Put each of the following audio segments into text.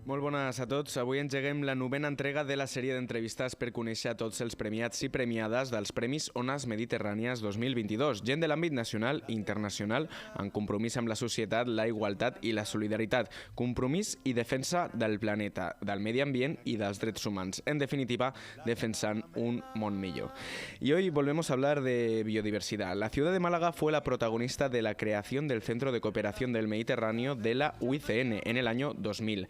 Molt bones a tots. Avui engeguem la novena entrega de la sèrie d'entrevistes per conèixer tots els premiats i premiades dels Premis Ones Mediterrànies 2022. Gent de l'àmbit nacional i internacional en compromís amb la societat, la igualtat i la solidaritat. Compromís i defensa del planeta, del medi ambient y dels drets humans. En definitiva, defensant un món millor. Y hoy volvemos a hablar de biodiversidad. La ciudad de Málaga fue la protagonista de la creación del Centro de Cooperación del Mediterráneo de la UICN en el año 2000.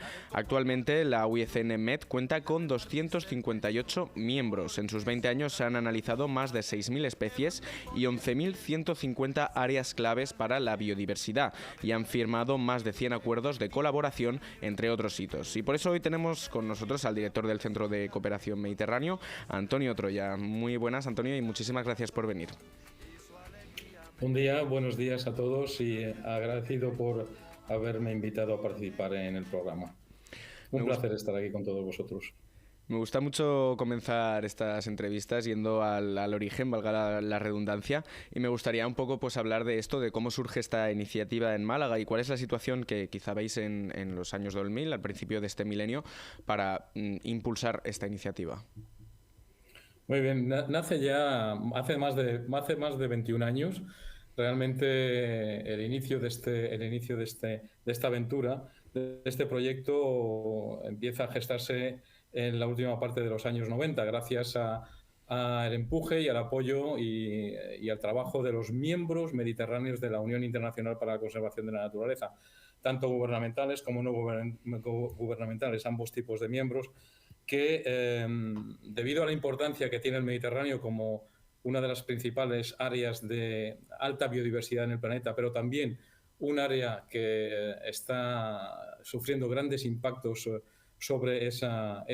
Actualmente la UICN Med cuenta con 258 miembros. En sus 20 años se han analizado más de 6.000 especies y 11.150 áreas claves para la biodiversidad y han firmado más de 100 acuerdos de colaboración, entre otros hitos. Y por eso hoy tenemos con nosotros al director del Centro de Cooperación Mediterráneo, Antonio Troya. Muy buenas, Antonio, y muchísimas gracias por venir. Un día, buenos días a todos y agradecido por haberme invitado a participar en el programa. Un placer estar aquí con todos vosotros. Me gusta mucho comenzar estas entrevistas yendo al origen, valga la redundancia, y me gustaría un poco pues hablar de esto, de cómo surge esta iniciativa en Málaga y cuál es la situación que quizá veis en los años 2000, al principio de este milenio, para impulsar esta iniciativa. Muy bien, nace ya hace más de 21 años. Realmente el inicio de esta aventura, de este proyecto, empieza a gestarse en la última parte de los años 90, gracias al empuje y al apoyo y al trabajo de los miembros mediterráneos de la Unión Internacional para la Conservación de la Naturaleza, tanto gubernamentales como no gubernamentales, ambos tipos de miembros, que debido a la importancia que tiene el Mediterráneo como una de las principales áreas de alta biodiversidad en el planeta, pero también un área que está sufriendo grandes impactos sobre esa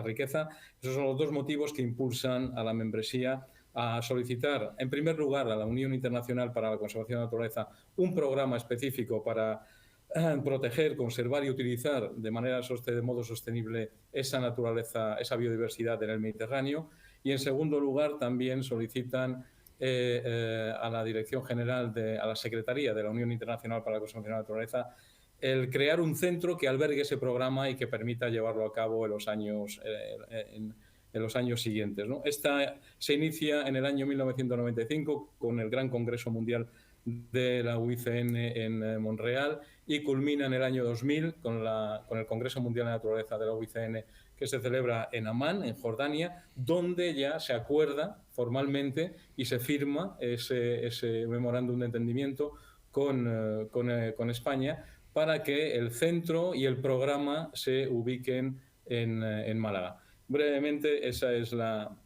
riqueza. Esos son los dos motivos que impulsan a la membresía a solicitar, en primer lugar, a la Unión Internacional para la Conservación de la Naturaleza un programa específico para proteger, conservar y utilizar de modo sostenible esa naturaleza, esa biodiversidad en el Mediterráneo. Y en segundo lugar también solicitan a la Dirección General, a la Secretaría de la Unión Internacional para la Conservación de la Naturaleza, el crear un centro que albergue ese programa y que permita llevarlo a cabo en los años siguientes, ¿no? Esta se inicia en el año 1995 con el Gran Congreso Mundial de la UICN en Montreal y culmina en el año 2000 con el Congreso Mundial de Naturaleza de la UICN que se celebra en Amán, en Jordania, donde ya se acuerda formalmente y se firma ese memorándum de entendimiento con España para que el centro y el programa se ubiquen en Málaga. Brevemente, esa es la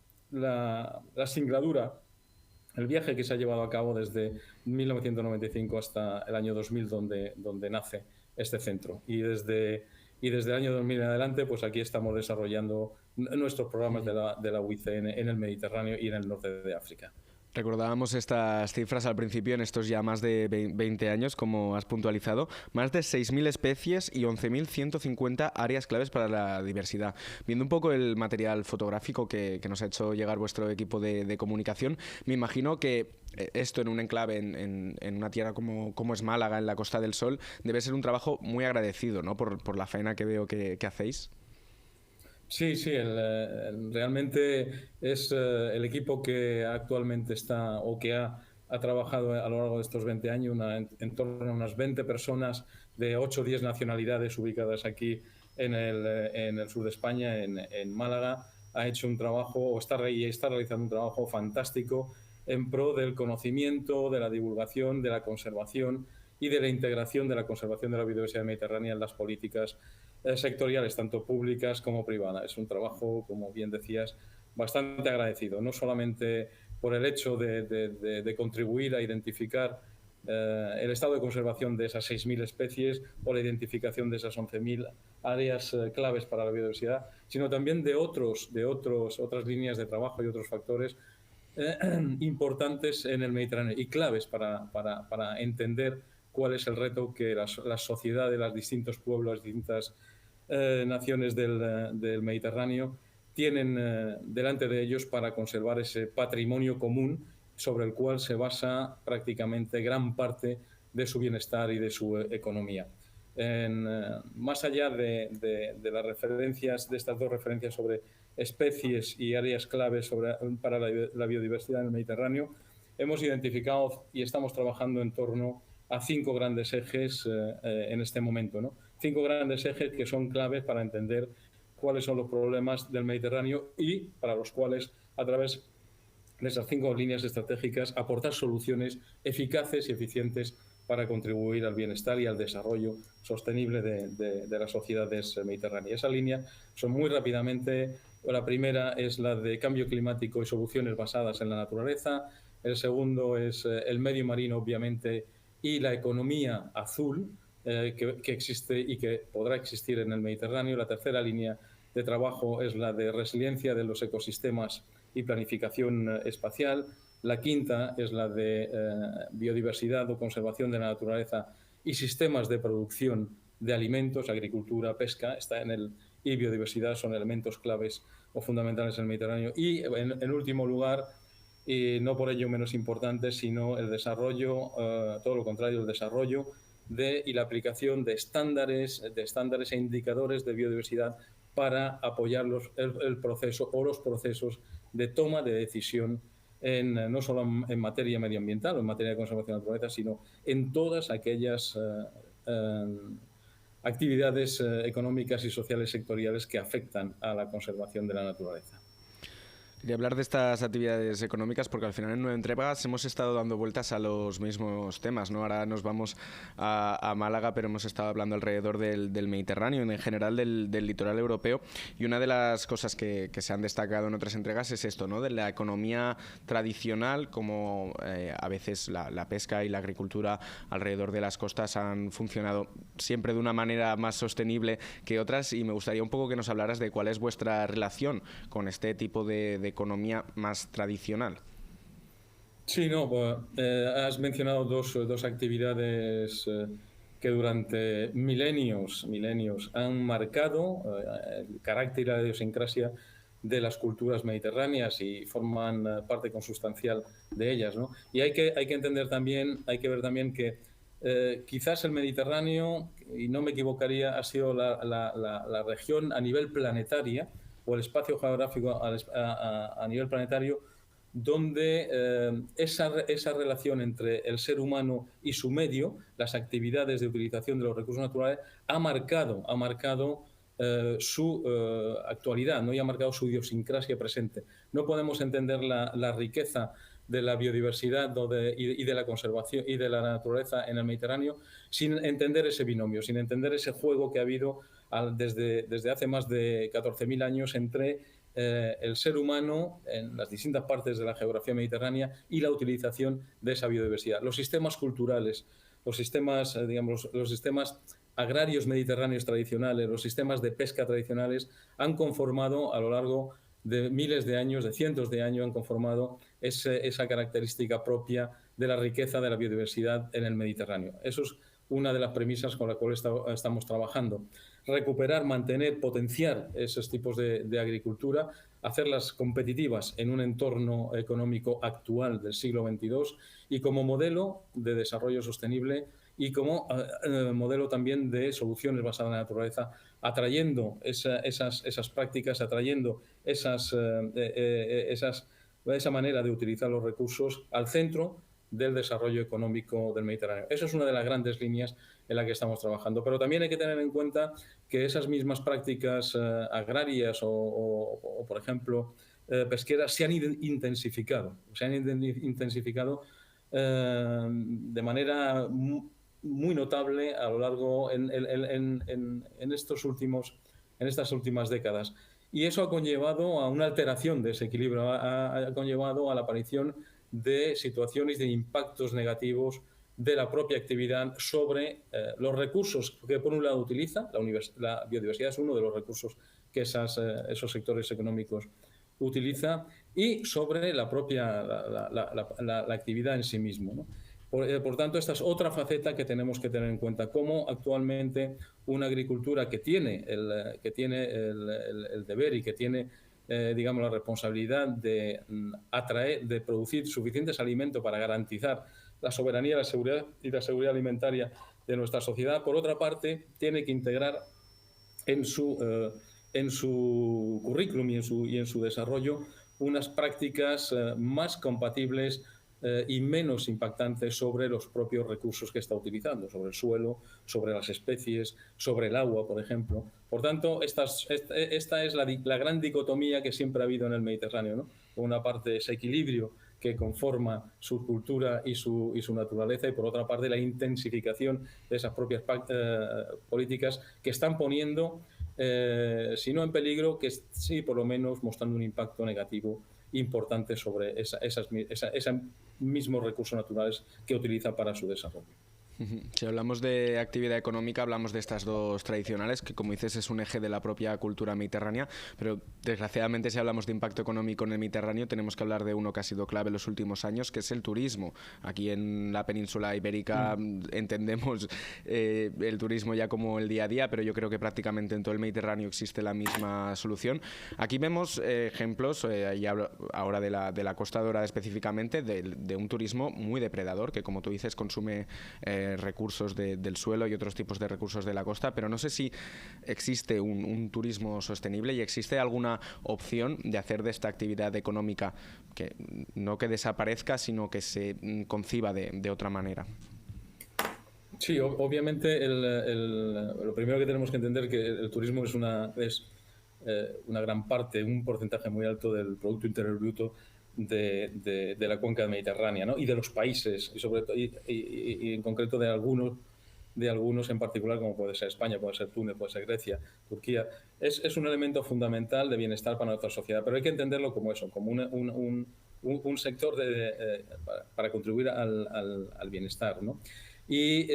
singladura, el viaje que se ha llevado a cabo desde 1995 hasta el año 2000, donde nace este centro. Y desde el año 2000 en adelante, pues aquí estamos desarrollando nuestros programas de la UICN en el Mediterráneo y en el norte de África. Recordábamos estas cifras al principio, en estos ya más de 20 años, como has puntualizado, más de 6.000 especies y 11.150 áreas claves para la diversidad. Viendo un poco el material fotográfico que nos ha hecho llegar vuestro equipo de comunicación, me imagino que esto en un enclave, en una tierra como es Málaga, en la Costa del Sol, debe ser un trabajo muy agradecido, ¿no? Por la faena que veo que hacéis. Sí, realmente es el equipo que actualmente está o que ha trabajado a lo largo de estos 20 años, en torno a unas 20 personas de 8 o 10 nacionalidades ubicadas aquí en el sur de España, en Málaga. Ha hecho un trabajo, o está realizando un trabajo fantástico en pro del conocimiento, de la divulgación, de la conservación y de la integración de la conservación de la biodiversidad mediterránea en las políticas sectoriales, tanto públicas como privadas. Es un trabajo, como bien decías, bastante agradecido, no solamente por el hecho de contribuir a identificar el estado de conservación de esas 6.000 especies o la identificación de esas 11.000 áreas claves para la biodiversidad, sino también de otras líneas de trabajo y otros factores importantes en el Mediterráneo y claves para entender cuál es el reto que las sociedades, los distintos pueblos, las distintas naciones del Mediterráneo tienen delante de ellos para conservar ese patrimonio común sobre el cual se basa prácticamente gran parte de su bienestar y de su economía. más allá de las referencias, de estas dos referencias sobre especies y áreas claves para la biodiversidad en el Mediterráneo, hemos identificado y estamos trabajando en torno a 5 grandes ejes en este momento, ¿no? 5 grandes ejes que son claves para entender cuáles son los problemas del Mediterráneo y para los cuales, a través de esas 5 líneas estratégicas, aportar soluciones eficaces y eficientes para contribuir al bienestar y al desarrollo sostenible de las sociedades mediterráneas. Esa línea son muy rápidamente: la primera es la de cambio climático y soluciones basadas en la naturaleza. El segundo es el medio marino, obviamente, y la economía azul que existe y que podrá existir en el Mediterráneo. La tercera línea de trabajo es la de resiliencia de los ecosistemas y planificación espacial. La quinta es la de biodiversidad o conservación de la naturaleza y sistemas de producción de alimentos, agricultura, pesca, y biodiversidad son elementos claves o fundamentales en el Mediterráneo. Y en último lugar, y no por ello menos importante, sino el desarrollo, todo lo contrario, el desarrollo y la aplicación de estándares e indicadores de biodiversidad para apoyar el proceso o los procesos de toma de decisión no solo en materia medioambiental o en materia de conservación de la naturaleza, sino en todas aquellas actividades económicas y sociales sectoriales que afectan a la conservación de la naturaleza. Quería hablar de estas actividades económicas porque al final en 9 entregas hemos estado dando vueltas a los mismos temas, ¿no? Ahora nos vamos a Málaga, pero hemos estado hablando alrededor del Mediterráneo y en general del litoral europeo, y una de las cosas que se han destacado en otras entregas es esto, ¿no? De la economía tradicional, como a veces la pesca y la agricultura alrededor de las costas han funcionado siempre de una manera más sostenible que otras, y me gustaría un poco que nos hablaras de cuál es vuestra relación con este tipo de economía más tradicional. Sí, no, pues, has mencionado dos actividades que durante milenios han marcado el carácter y la idiosincrasia de las culturas mediterráneas y forman parte consustancial de ellas, ¿no? Y hay que entender también, hay que ver también que quizás el Mediterráneo, y no me equivocaría, ha sido la región a nivel planetaria, o el espacio geográfico a nivel planetario, donde esa relación entre el ser humano y su medio, las actividades de utilización de los recursos naturales, ha marcado su actualidad, ¿no? Y ha marcado su idiosincrasia presente. No podemos entender la riqueza de la biodiversidad y de la conservación y de la naturaleza en el Mediterráneo sin entender ese binomio, sin entender ese juego que ha habido desde hace más de 14.000 años entre el ser humano en las distintas partes de la geografía mediterránea y la utilización de esa biodiversidad. Los sistemas culturales, los sistemas agrarios mediterráneos tradicionales, los sistemas de pesca tradicionales han conformado a lo largo de miles de años, de cientos de años, han conformado esa característica propia de la riqueza de la biodiversidad en el Mediterráneo. Eso es una de las premisas con la cual estamos trabajando. Recuperar, mantener, potenciar esos tipos de agricultura, hacerlas competitivas en un entorno económico actual del siglo XXII y como modelo de desarrollo sostenible y como modelo también de soluciones basadas en la naturaleza, atrayendo esas prácticas, atrayendo esa manera de utilizar los recursos al centro del desarrollo económico del Mediterráneo. Esa es una de las grandes líneas en la que estamos trabajando. Pero también hay que tener en cuenta que esas mismas prácticas agrarias o, por ejemplo, pesqueras se han intensificado. De manera muy notable a lo largo en estas últimas décadas. Y eso ha conllevado a una alteración de ese equilibrio, ha conllevado a la aparición de situaciones de impactos negativos de la propia actividad sobre los recursos que por un lado utiliza, la biodiversidad es uno de los recursos que esos sectores económicos utiliza, y sobre la propia la actividad en sí mismo, ¿no? Por tanto, esta es otra faceta que tenemos que tener en cuenta, cómo actualmente una agricultura que tiene el deber y que tiene digamos, la responsabilidad de atraer, de producir suficientes alimentos para garantizar la soberanía la seguridad y la seguridad alimentaria de nuestra sociedad. Por otra parte, tiene que integrar en su currículum y en su desarrollo unas prácticas más compatibles y menos impactantes sobre los propios recursos que está utilizando, sobre el suelo, sobre las especies, sobre el agua, por ejemplo. Por tanto, esta es la gran dicotomía que siempre ha habido en el Mediterráneo, ¿no? Por una parte, ese equilibrio que conforma su cultura y su naturaleza, y por otra parte la intensificación de esas propias políticas que están poniendo, si no en peligro, que sí por lo menos mostrando un impacto negativo importante sobre esos mismos recursos naturales que utiliza para su desarrollo. Si hablamos de actividad económica, hablamos de estas dos tradicionales, que como dices es un eje de la propia cultura mediterránea, pero desgraciadamente si hablamos de impacto económico en el Mediterráneo tenemos que hablar de uno que ha sido clave en los últimos años, que es el turismo. Aquí en la península ibérica entendemos el turismo ya como el día a día, pero yo creo que prácticamente en todo el Mediterráneo existe la misma solución. Aquí vemos ejemplos, y hablo ahora de la Costa Dorada específicamente, de un turismo muy depredador, que como tú dices consume recursos del suelo y otros tipos de recursos de la costa, pero no sé si existe un turismo sostenible y existe alguna opción de hacer de esta actividad económica que no que desaparezca, sino que se conciba de otra manera. Sí, obviamente lo primero que tenemos que entender es que el turismo es una gran parte, un porcentaje muy alto del Producto Interior Bruto de la cuenca mediterránea, ¿no? Y de los países, y sobre todo y en concreto de algunos en particular, como puede ser España, puede ser Túnez, puede ser Grecia, Turquía. Es un elemento fundamental de bienestar para nuestra sociedad, pero hay que entenderlo como eso, como un sector para contribuir al bienestar, ¿no? Y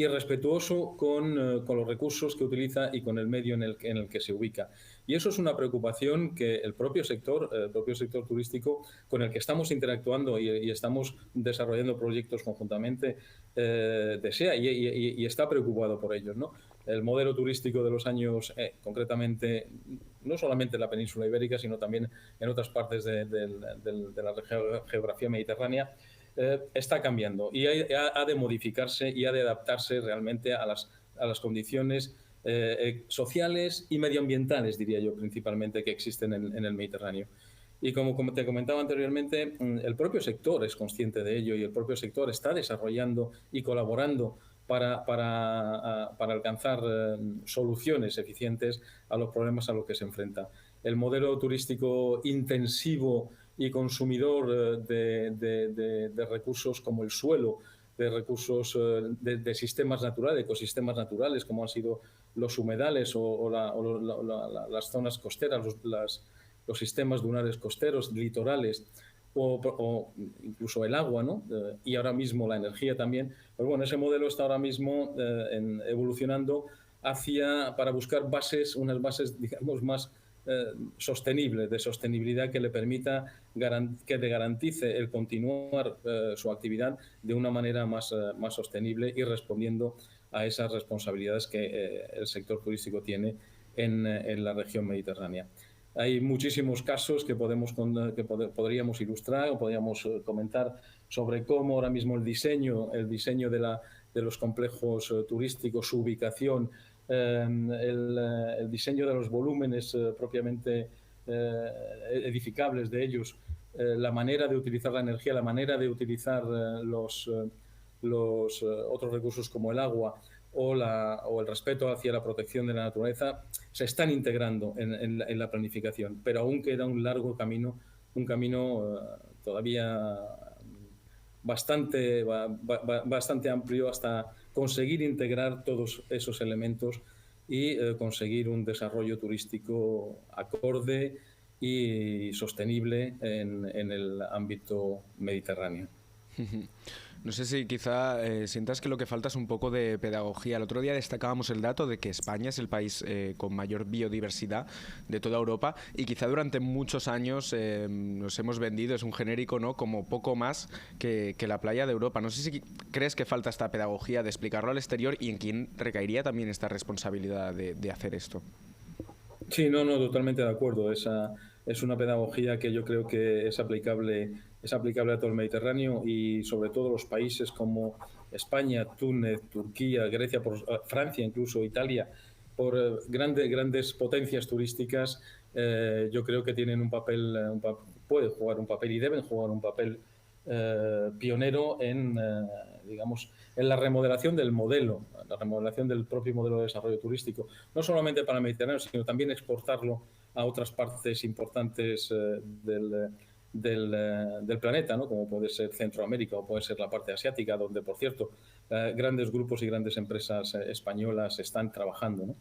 respetuoso con los recursos que utiliza y con el medio en el que se ubica. Y eso es una preocupación que el propio sector turístico con el que estamos interactuando y estamos desarrollando proyectos conjuntamente desea y está preocupado por ellos, ¿no? El modelo turístico de los años, concretamente, no solamente en la península ibérica, sino también en otras partes de la geografía mediterránea, está cambiando y ha de modificarse y ha de adaptarse realmente a las condiciones sociales y medioambientales, diría yo, principalmente, que existen en el Mediterráneo. Y como te comentaba anteriormente, el propio sector es consciente de ello y el propio sector está desarrollando y colaborando para alcanzar soluciones eficientes a los problemas a los que se enfrenta. El modelo turístico intensivo y consumidor de recursos como el suelo, de recursos de sistemas naturales, ecosistemas naturales, como han sido los humedales o las zonas costeras, los sistemas dunares costeros, litorales, o incluso el agua, ¿no? Y ahora mismo la energía también. Pues bueno, ese modelo está ahora mismo evolucionando para buscar unas bases, digamos, más sostenibles, de sostenibilidad que le permita, que le garantice el continuar su actividad de una manera más sostenible y respondiendo a esas responsabilidades que el sector turístico tiene en la región mediterránea. Hay muchísimos casos que podríamos ilustrar o podríamos comentar sobre cómo ahora mismo el diseño de los complejos turísticos, su ubicación, el diseño de los volúmenes propiamente edificables de ellos, la manera de utilizar la energía, la manera de utilizar los otros recursos como el agua o el respeto hacia la protección de la naturaleza, se están integrando en la planificación, pero aún queda un largo camino, todavía bastante amplio hasta conseguir integrar todos esos elementos y conseguir un desarrollo turístico acorde y sostenible en el ámbito mediterráneo. No sé si quizá sientas que lo que falta es un poco de pedagogía. El otro día destacábamos el dato de que España es el país con mayor biodiversidad de toda Europa y quizá durante muchos años nos hemos vendido, es un genérico, ¿no?, como poco más que la playa de Europa. No sé si crees que falta esta pedagogía de explicarlo al exterior y en quién recaería también esta responsabilidad de hacer esto. Sí, no, no, totalmente de acuerdo. Esa es una pedagogía que yo creo que es aplicable a todo el Mediterráneo y sobre todo los países como España, Túnez, Turquía, Grecia, Francia, incluso Italia, por grandes potencias turísticas, yo creo que tienen un papel, pueden jugar un papel y deben jugar un papel pionero en, digamos, en la remodelación del modelo, la remodelación del propio modelo de desarrollo turístico, no solamente para el Mediterráneo, sino también exportarlo a otras partes importantes del planeta, ¿no? Como puede ser Centroamérica o puede ser la parte asiática, donde, por cierto, grandes grupos y grandes empresas españolas están trabajando, ¿no?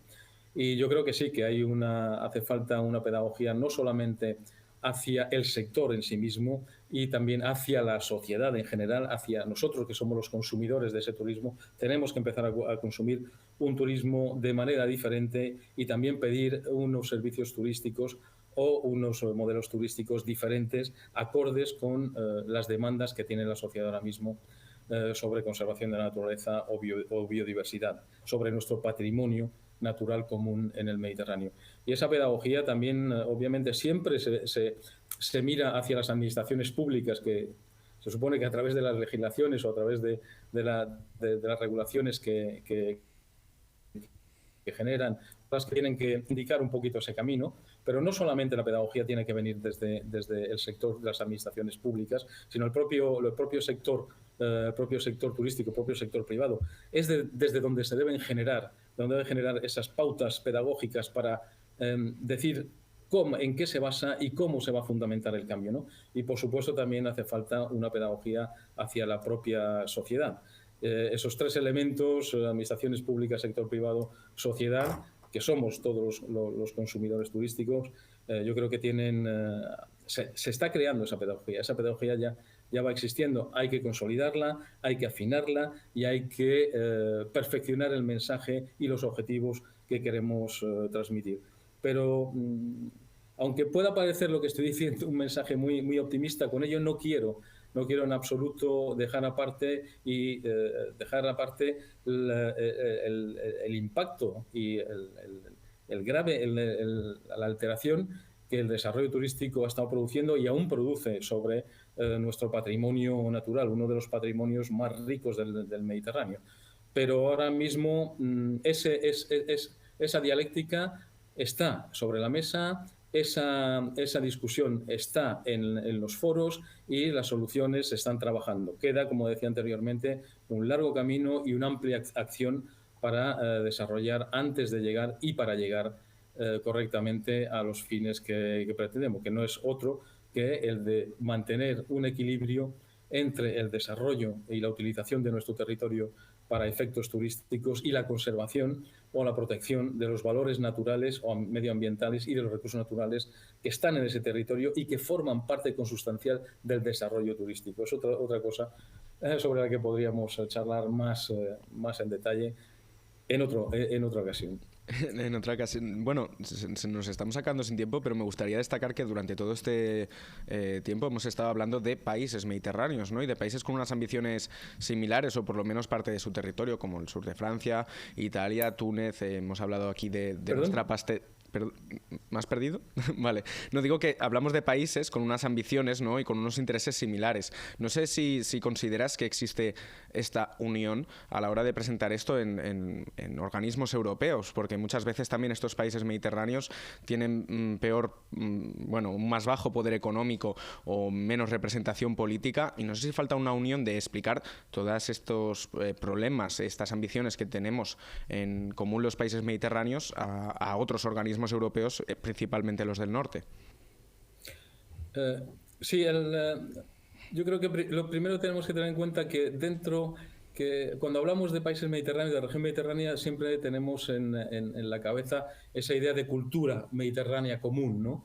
Y yo creo que sí, que hace falta una pedagogía no solamente hacia el sector en sí mismo y también hacia la sociedad en general, hacia nosotros que somos los consumidores de ese turismo. Tenemos que empezar a consumir un turismo de manera diferente y también pedir unos servicios turísticos o unos modelos turísticos diferentes, acordes con las demandas que tiene la sociedad ahora mismo sobre conservación de la naturaleza o biodiversidad, sobre nuestro patrimonio natural común en el Mediterráneo. Y esa pedagogía también, obviamente, siempre se mira hacia las administraciones públicas, que se supone que a través de las legislaciones o a través de las regulaciones que generan, las que tienen que indicar un poquito ese camino, pero no solamente la pedagogía tiene que venir desde el sector de las administraciones públicas, sino el propio sector turístico, el propio sector privado. Es desde donde se deben generar esas pautas pedagógicas para decir en qué se basa y cómo se va a fundamentar el cambio, ¿no? Y, por supuesto, también hace falta una pedagogía hacia la propia sociedad. Esos tres elementos, administraciones públicas, sector privado, sociedad, que somos todos los consumidores turísticos, yo creo que se está creando esa pedagogía ya va existiendo, hay que consolidarla, hay que afinarla y hay que perfeccionar el mensaje y los objetivos que queremos transmitir. Pero aunque pueda parecer lo que estoy diciendo un mensaje muy optimista, con ello no quiero en absoluto dejar aparte el impacto y la alteración que el desarrollo turístico ha estado produciendo y aún produce sobre nuestro patrimonio natural, uno de los patrimonios más ricos del Mediterráneo. Pero ahora mismo esa dialéctica está sobre la mesa, esa discusión está en los foros y las soluciones se están trabajando. Queda, como decía anteriormente, un largo camino y una amplia acción para desarrollar antes de llegar y para llegar correctamente a los fines que pretendemos, que no es otro que el de mantener un equilibrio entre el desarrollo y la utilización de nuestro territorio para efectos turísticos y la conservación o la protección de los valores naturales o medioambientales y de los recursos naturales que están en ese territorio y que forman parte consustancial del desarrollo turístico. Es otra cosa sobre la que podríamos charlar más en detalle en otra ocasión. En otra ocasión. Bueno, nos estamos sacando sin tiempo, pero me gustaría destacar que durante todo este tiempo hemos estado hablando de países mediterráneos, ¿no? Y de países con unas ambiciones similares, o por lo menos parte de su territorio, como el sur de Francia, Italia, Túnez. Hemos hablado aquí de nuestra ¿Me has perdido? Vale. No, digo que hablamos de países con unas ambiciones, ¿no? Y con unos intereses similares. No sé si consideras que existe esta unión a la hora de presentar esto en organismos europeos, porque muchas veces también estos países mediterráneos tienen un más bajo poder económico o menos representación política, y no sé si falta una unión de explicar todos estos problemas, estas ambiciones que tenemos en común los países mediterráneos a otros organismos europeos, principalmente los del norte. Sí, yo creo que lo primero tenemos que tener en cuenta que cuando hablamos de países mediterráneos, de la región mediterránea, siempre tenemos en la cabeza esa idea de cultura mediterránea común, ¿no?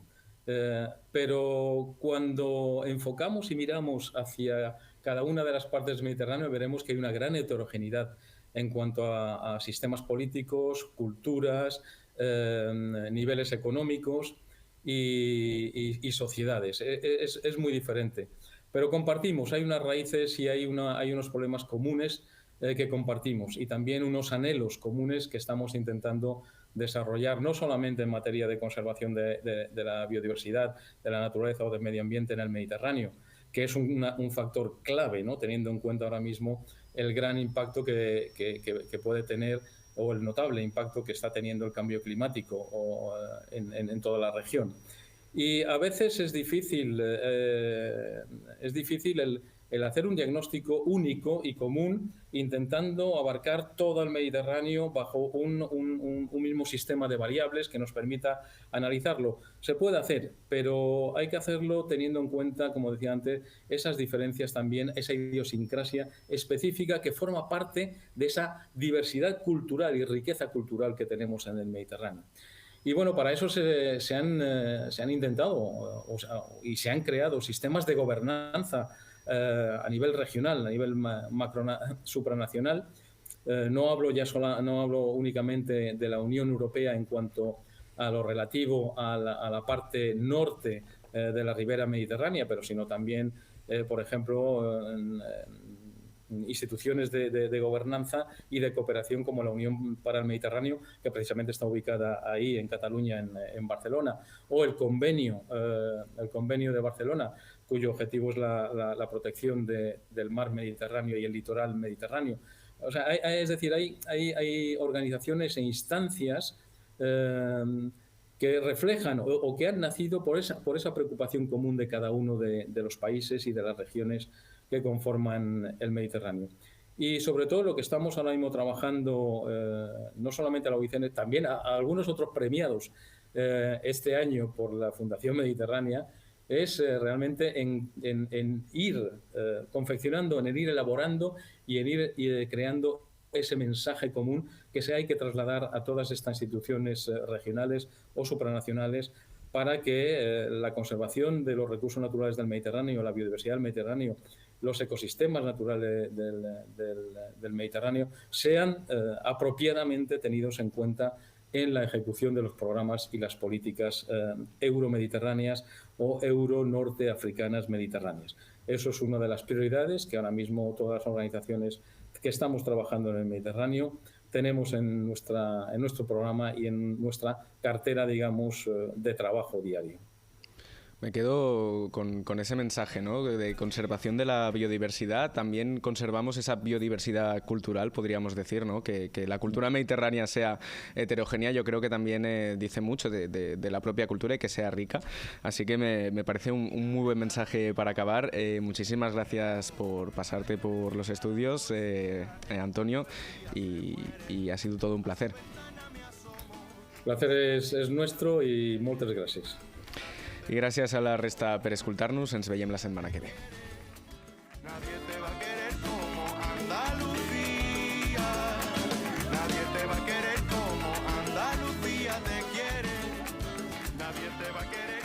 Pero cuando enfocamos y miramos hacia cada una de las partes del Mediterráneo, veremos que hay una gran heterogeneidad en cuanto a sistemas políticos, culturas, niveles económicos y sociedades. Es muy diferente. Pero compartimos, hay unas raíces y hay unos problemas comunes que compartimos y también unos anhelos comunes que estamos intentando desarrollar, no solamente en materia de conservación de la biodiversidad, de la naturaleza o del medio ambiente en el Mediterráneo, que es un factor clave, ¿no? Teniendo en cuenta ahora mismo el gran impacto que puede tener, o el notable impacto que está teniendo el cambio climático en toda la región. Y a veces es difícil el hacer un diagnóstico único y común, intentando abarcar todo el Mediterráneo bajo un mismo sistema de variables que nos permita analizarlo. Se puede hacer, pero hay que hacerlo teniendo en cuenta, como decía antes, esas diferencias también, esa idiosincrasia específica que forma parte de esa diversidad cultural y riqueza cultural que tenemos en el Mediterráneo. Y bueno, para eso se han intentado y se han creado sistemas de gobernanza a nivel regional, a nivel supranacional. No hablo únicamente de la Unión Europea en cuanto a lo relativo a la parte norte de la ribera mediterránea, pero sino también, por ejemplo, instituciones de gobernanza y de cooperación como la Unión para el Mediterráneo, que precisamente está ubicada ahí en Cataluña, en Barcelona, o el convenio de Barcelona, cuyo objetivo es la protección del mar Mediterráneo y el litoral mediterráneo. O sea, es decir, hay organizaciones e instancias que reflejan o que han nacido por esa preocupación común de cada uno de los países y de las regiones que conforman el Mediterráneo. Y sobre todo lo que estamos ahora mismo trabajando, no solamente a la OICN, también a algunos otros premiados este año por la Fundación Mediterránea, es realmente en ir confeccionando, en ir elaborando y en ir creando ese mensaje común que hay que trasladar a todas estas instituciones regionales o supranacionales para que la conservación de los recursos naturales del Mediterráneo, la biodiversidad del Mediterráneo, los ecosistemas naturales del Mediterráneo sean apropiadamente tenidos en cuenta en la ejecución de los programas y las políticas euromediterráneas o euro-norteafricanas mediterráneas. Eso es una de las prioridades que ahora mismo todas las organizaciones que estamos trabajando en el Mediterráneo tenemos en nuestro programa y en nuestra cartera, digamos, de trabajo diario. Me quedo con ese mensaje, ¿no?, de conservación de la biodiversidad. También conservamos esa biodiversidad cultural, podríamos decir, ¿no? Que la cultura mediterránea sea heterogénea, yo creo que también dice mucho de la propia cultura y que sea rica. Así que me parece un muy buen mensaje para acabar. Muchísimas gracias por pasarte por los estudios, Antonio, y ha sido todo un placer. El placer és nuestro i moltes gràcies. I gràcies a la resta per escoltar-nos. Ens veiem la setmana que ve. Nadie te va a querer como Andalucía. Nadie te va a querer como Andalucía te quiere. Nadie te va a querer.